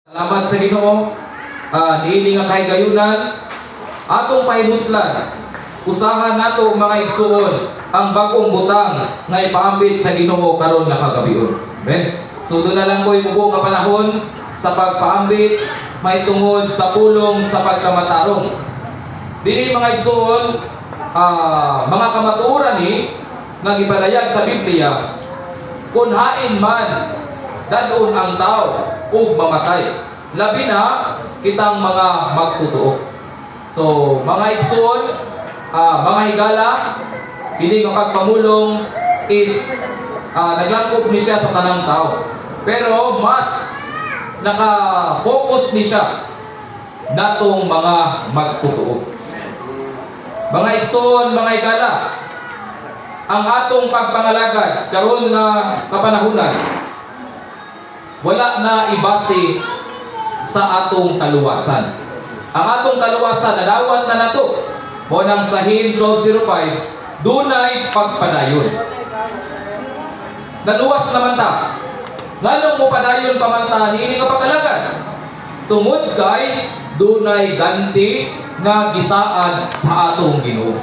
Salamat sa Ginoo. Niini nga kay gayunan atong pahimuslan. Usahan nato mga igsuon ang bagong butang nga ipaambit sa Ginoo karon nga kagabion. Amen. So doon na lang ko imubo nga panahon sa pagpaambit may tungod sa pulong sa pagkamatarong. Dili mga igsuon, mga kamatuoran ni nga gipadayag sa Biblia, kun hain man dadon ang tao ug mamatay, labi na kitang mga magtutuo. So mga igsoon, mga higala, ini nga pagpamulong is naglangkop ni siya sa tanang tao, pero mas naka-focus ni siya natong mga magtutuo. Mga igsoon, mga higala, ang atong pagpangalagad karon nga kapanahunan wala na ibase sa atong kaluwasan. Ang atong kaluwasan nadawat na nato mo nang sahin 12:05 dunay pagpadayon. Naluwas naman ta. Nganong mo padayon pamanta niini nga pagkalagad? Tungod kay dunay ganti nga gisaad sa atong Ginoo.